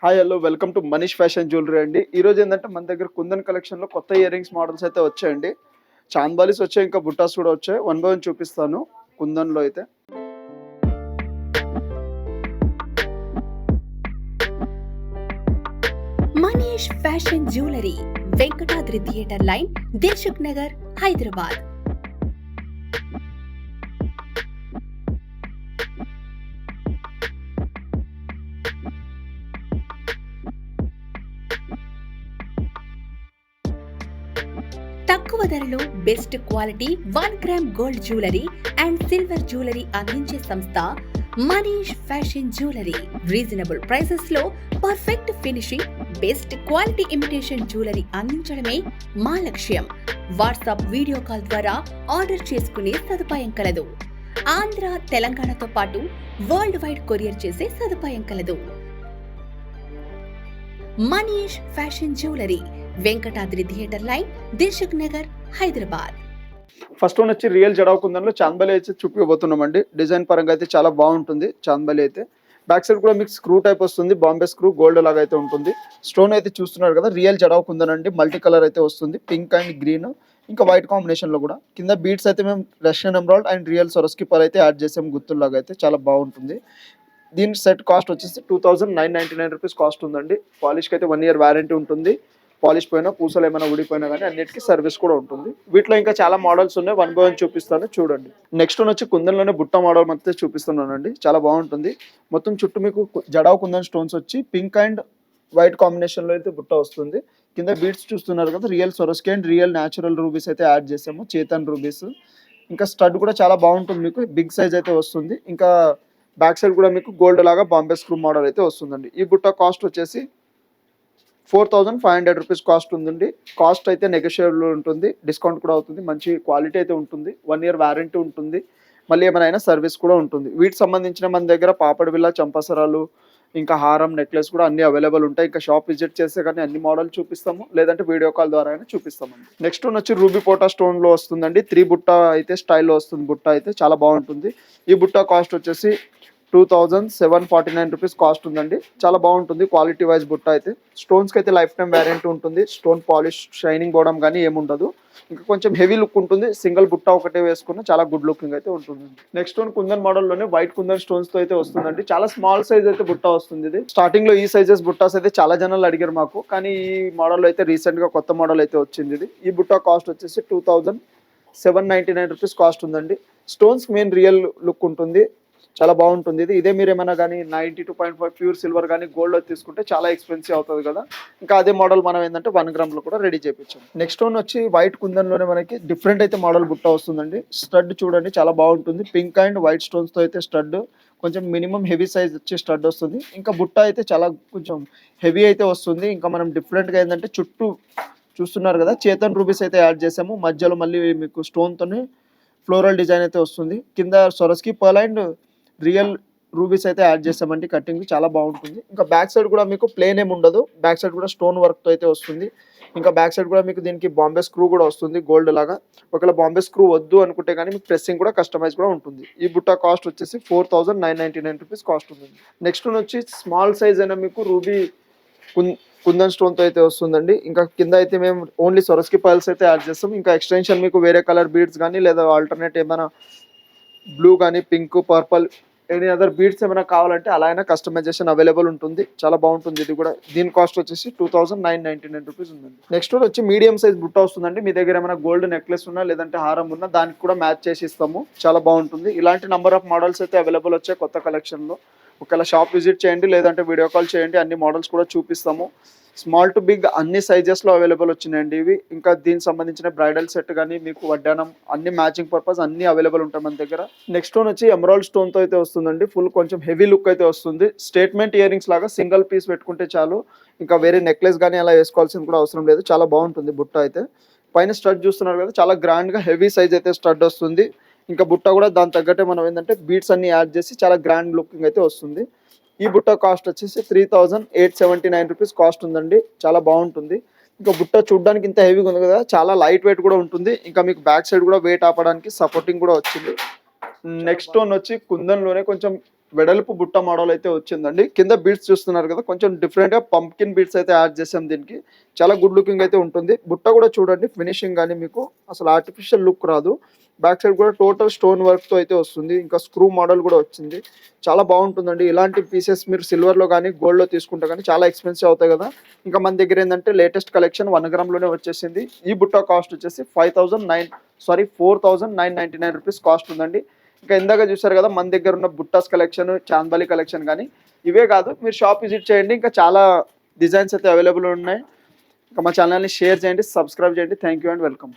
Hi hello welcome to Manish fashion jewellery అండి. ఈరోజు ఏంటంటే మన దగ్గర కుందన్ కలెక్షన్లో కొత్త ఇయర్ రింగ్స్ మోడల్స్ అయితే వచ్చాయండి. చాంద్బాలీస్ వచ్చాయి, ఇంకా బుట్టాస్ కూడా వచ్చాయి. వన్ బై వన్ చూపిస్తాను. కుందన్లో అయితే Manish fashion jewellery, Venkatadri theatre line, Dilsukh Nagar, Hyderabad. తక్కువ ధరలో best quality 1 gram gold jewellery and silver jewellery అందించే సంస్థ Manish fashion jewellery. Reasonable prices లో perfect finishing, best quality imitation jewellery అందించడమే మా లక్ష్యం. వాట్సాప్ వీడియో కాల్ ద్వారా ఆర్డర్ చేసుకునే సదుపాయం కలదు. ఆంధ్ర, తెలంగాణతో పాటు వరల్డ్ వైడ్ కొరియర్ చేసే సదుపాయం కలదు. Manish fashion jewellery, Venkatadri theatre line, Dilsukh Nagar, Hyderabad. First one వచ్చి రియల్ జడావ్ కుందన్లో చాంద్బాలి అయితే చూపించబోతున్నామండి. డిజైన్ పరంగా అయితే చాలా బాగుంటుంది చాంద్బాలి అయితే. బ్యాక్ సైడ్ కూడా మీకు స్క్రూ టైప్ వస్తుంది, బాంబే స్క్రూ గోల్డ్ లాగా అయితే ఉంటుంది. స్టోన్ అయితే చూస్తున్నారు కదా, రియల్ జడావ్ కుందన్ అండి. మల్టీ కలర్ అయితే వస్తుంది, పింక్ అండ్ గ్రీన్ ఇంకా వైట్ కాంబినేషన్ లో కూడా. కింద బీడ్స్ అయితే మేము Russian emerald and real సొరస్కి per అయితే యాడ్ చేసాము, గుత్తుల్లాగా అయితే చాలా బాగుంటుంది. దీని సెట్ కాస్ట్ వచ్చేసి 2999 రూపీస్ కాస్ట్ ఉందండి. పాలిష్కి అయితే 1 year వారంటీ ఉంటుంది. పాలిష్ పోయినా, పూసలు ఏమైనా ఊడిపోయినా కానీ అన్నిటికీ సర్వీస్ కూడా ఉంటుంది. వీటిలో ఇంకా చాలా మోడల్స్ ఉన్నాయి, వన్ బై వన్ చూపిస్తాను చూడండి. నెక్స్ట్ వన్ వచ్చి కుందన్లోనే బుట్ట మోడల్ మొత్తం చూపిస్తున్నానండి. చాలా బాగుంటుంది. మొత్తం చుట్టూ మీకు జడావ్ కుందన్ స్టోన్స్ వచ్చి పింక్ అండ్ వైట్ కాంబినేషన్లో అయితే బుట్ట వస్తుంది. కింద బీడ్స్ చూస్తున్నారు కదా, real సొరస్కి and real natural rubies అయితే యాడ్ చేసాము, చేతన్ రూబీస్. ఇంకా స్టడ్ కూడా చాలా బాగుంటుంది, మీకు బిగ్ సైజ్ అయితే వస్తుంది. ఇంకా బ్యాక్ సైడ్ కూడా మీకు గోల్డ్ లాగా బాంబే స్క్రూ మోడల్ అయితే వస్తుందండి. ఈ బుట్ట కాస్ట్ వచ్చేసి 4500 రూపీస్ కాస్ట్ ఉందండి. కాస్ట్ అయితే నెగోషియబుల్ ఉంటుంది, డిస్కౌంట్ కూడా అవుతుంది. మంచి క్వాలిటీ అయితే ఉంటుంది, 1 year వారంటీ ఉంటుంది. మళ్ళీ ఏమైనా సర్వీస్ కూడా ఉంటుంది. వీటికి సంబంధించిన మన దగ్గర పాపడ్ బిళ్ళ, చంపసరాలు, ఇంకా హారం, నెక్లెస్ కూడా అన్ని అవైలబుల్ ఉంటాయి. ఇంకా షాప్ విజిట్ చేస్తే కానీ అన్ని మోడల్ చూపిస్తాము, లేదంటే వీడియో కాల్ ద్వారా అయినా చూపిస్తామండి. నెక్స్ట్ వన్ వచ్చి రూబీ పోటా స్టోన్లో వస్తుందండి. 3 బుట్ట అయితే స్టైల్లో వస్తుంది. బుట్ట అయితే చాలా బాగుంటుంది. ఈ బుట్ట కాస్ట్ వచ్చేసి 2749 రూపీస్ కాస్ట్ ఉందండి. చాలా బాగుంటుంది క్వాలిటీ వైజ్ బుట్ట అయితే. స్టోన్స్కి అయితే లైఫ్ టైం వారంటీ ఉంటుంది. స్టోన్ పాలిష్, షైనింగ్ పోవడం కానీ ఏముండదు. ఇంకా కొంచెం హెవీ లుక్ ఉంటుంది. సింగిల్ బుట్ట ఒకటే వేసుకున్న చాలా గుడ్ లుకింగ్ అయితే ఉంటుంది. నెక్స్ట్ వన్ కుందన్ మోడల్లోనే వైట్ కుందన్ స్టోన్స్ తో అయితే వస్తుందండి. చాలా స్మాల్ సైజ్ అయితే బుట్ట వస్తుంది. ఇది స్టార్టింగ్ లో ఈ సైజెస్ బుట్టాస్ అయితే చాలా జనాలు అడిగారు మాకు, కానీ ఈ మోడల్ అయితే రీసెంట్ గా కొత్త మోడల్ అయితే వచ్చింది. ఇది ఈ బుట్ట కాస్ట్ వచ్చేసి 2799 రూపీస్ కాస్ట్ ఉందండి. స్టోన్స్ మెయిన్ రియల్ లుక్ ఉంటుంది, చాలా బాగుంటుంది. ఇదే మీరు ఏమైనా కానీ 92.5 ప్యూర్ సిల్వర్ కానీ గోల్డ్ తీసుకుంటే చాలా ఎక్స్పెన్సివ్ అవుతుంది కదా. ఇంకా అదే మోడల్ మనం ఏంటంటే 1 గ్రామ్లో కూడా రెడీ చేయించాం. నెక్స్ట్ వన్ వచ్చి వైట్ కుందన్లోనే మనకి డిఫరెంట్ అయితే మోడల్ బుట్ట వస్తుందండి. స్టడ్ చూడండి చాలా బాగుంటుంది. పింక్ అండ్ వైట్ స్టోన్స్తో అయితే స్టడ్, కొంచెం మినిమం హెవీ సైజ్ వచ్చే స్టడ్ వస్తుంది. ఇంకా బుట్ట అయితే చాలా కొంచెం హెవీ అయితే వస్తుంది. ఇంకా మనం డిఫరెంట్గా ఏంటంటే చుట్టూ చూస్తున్నారు కదా, చేతన్ రూబీస్ అయితే యాడ్ చేసాము. మధ్యలో మళ్ళీ మీకు స్టోన్తోనే ఫ్లోరల్ డిజైన్ అయితే వస్తుంది. కింద సొరస్కి పర్ల్ అండ్ రియల్ రూబీస్ అయితే యాడ్ చేసామండి. కటింగ్ చాలా బాగుంటుంది. ఇంకా బ్యాక్ సైడ్ కూడా మీకు ప్లేన్ ఏమి ఉండదు, బ్యాక్ సైడ్ కూడా స్టోన్ వర్క్తో అయితే వస్తుంది. ఇంకా బ్యాక్ సైడ్ కూడా మీకు దీనికి బాంబే స్క్రూ కూడా వస్తుంది గోల్డ్ లాగా. ఒకవేళ బాంబే స్క్రూ వద్దు అనుకుంటే కానీ మీకు ప్రెస్సింగ్ కూడా కస్టమైజ్ కూడా ఉంటుంది. ఈ బుట్ట కాస్ట్ వచ్చేసి 4999 రూపీస్ కాస్ట్ ఉంటుంది. నెక్స్ట్ వచ్చి స్మాల్ సైజ్ అయినా మీకు రూబీ కుందన్ స్టోన్తో అయితే వస్తుందండి. ఇంకా కింద అయితే మేము ఓన్లీ సొరస్కి పర్ల్స్ అయితే యాడ్ చేస్తాం. ఇంకా ఎక్స్టెన్షన్ మీకు వేరే కలర్ బీడ్స్ కానీ లేదా ఆల్టర్నేట్ ఏమైనా బ్లూ కానీ, pink, purple, any other beads ఏమైనా కావాలంటే అలా అయినా కస్టమైజేషన్ అవైలబుల్ ఉంటుంది. చాలా బాగుంటుంది. ఇది కూడా దీని కాస్ట్ వచ్చేసి 2999 రూపీస్ ఉందండి. నెక్స్ట్ వచ్చి మీడియం సైజ్ బుట్ట వస్తుందండి. మీ దగ్గర ఏమైనా గోల్డ్ నెక్లెస్ ఉన్నా లేదంటే హారం ఉన్నా దానికి కూడా మ్యాచ్ చేసి ఇస్తాము. చాలా బాగుంటుంది. ఇలాంటి నంబర్ ఆఫ్ మోడల్స్ అయితే అవైలబుల్ వచ్చాయి కొత్త కలెక్షన్లో. ఒకవేళ షాప్ విజిట్ చేయండి, లేదంటే వీడియో కాల్ చేయండి, అన్ని మోడల్స్ కూడా చూపిస్తాము. స్మాల్ టు బిగ్ అన్ని సైజెస్లో అవైలబుల్ వచ్చినాయండి ఇవి. ఇంకా దీనికి సంబంధించిన బ్రైడల్ సెట్ కానీ మీకు వడ్డానం అన్ని మ్యాచింగ్ పర్పస్ అన్ని అవైలబుల్ ఉంటాయి మన దగ్గర. నెక్స్ట్ వన్ వచ్చి ఎమరాల్డ్ స్టోన్తో అయితే వస్తుందండి. ఫుల్ కొంచెం హెవీ లుక్ అయితే వస్తుంది. స్టేట్మెంట్ ఇయర్ రింగ్స్ లాగా సింగిల్ పీస్ పెట్టుకుంటే చాలు. ఇంకా వేరే నెక్లెస్ కానీ అలా వేసుకోవాల్సింది కూడా అవసరం లేదు. చాలా బాగుంటుంది బుట్ట అయితే. పైన స్టడ్ చూస్తున్నారు కదా, చాలా గ్రాండ్గా హెవీ సైజ్ అయితే స్టడ్ వస్తుంది. ఇంకా బుట్ట కూడా దాని తగ్గట్టే మనం ఏంటంటే బీడ్స్ అన్ని యాడ్ చేసి చాలా గ్రాండ్ లుకింగ్ అయితే వస్తుంది. ఈ బుట్ట కాస్ట్ వచ్చేసి 3879 రూపీస్ కాస్ట్ ఉందండి. చాలా బాగుంటుంది. ఇంకా బుట్ట చూడడానికి ఇంత హెవీగా ఉంది కదా, చాలా లైట్ వెయిట్ కూడా ఉంటుంది. ఇంకా మీకు బ్యాక్ సైడ్ కూడా వెయిట్ ఆపడానికి సపోర్టింగ్ కూడా వచ్చింది. నెక్స్ట్ వన్ వచ్చి కుందన్లోనే కొంచెం వెడల్పు బుట్ట మోడల్ అయితే వచ్చిందండి. కింద బీడ్స్ చూస్తున్నారు కదా, కొంచెం డిఫరెంట్‌గా పంప్కిన్ బీడ్స్ అయితే యాడ్ చేసాం దీనికి. చాలా గుడ్ లుకింగ్ అయితే ఉంటుంది. బుట్ట కూడా చూడండి ఫినిషింగ్ గాని మీకు అసలు ఆర్టిఫిషియల్ లుక్ రాదు. బ్యాక్ సైడ్ కూడా టోటల్ స్టోన్ వర్క్‌తో అయితే వస్తుంది. ఇంకా స్క్రూ మోడల్ కూడా వచ్చింది. చాలా బాగుంటుందండి. ఇలాంటి పీసెస్ మీరు సిల్వర్‌లో గాని, గోల్డ్‌లో తీసుకుంటే గాని చాలా ఎక్స్‌పెన్సివ్ అవుతాయి కదా! ఇంకా మన దగ్గర ఏందంటే లేటెస్ట్ కలెక్షన్ 1 గ్రామ్‌లోనే వచ్చేసింది. ఈ బుట్ట కాస్ట్ వచ్చేసి 4,999 రూపీస్ కాస్ట్ ఉందండి. ఇంకా ఇందాక చూసారు కదా, మన దగ్గర ఉన్న బుట్టాస్ కలెక్షన్, చాందబాలి కలెక్షన్ గాని ఇవే కాదు, మీరు షాప్ విజిట్ చేయండి. ఇంకా చాలా డిజైన్స్ అయితే అవైలబుల్ ఉన్నాయి. ఇంకా మా ఛానల్‌ని షేర్ చేయండి, సబ్స్క్రైబ్ చేయండి. Thank you and welcome.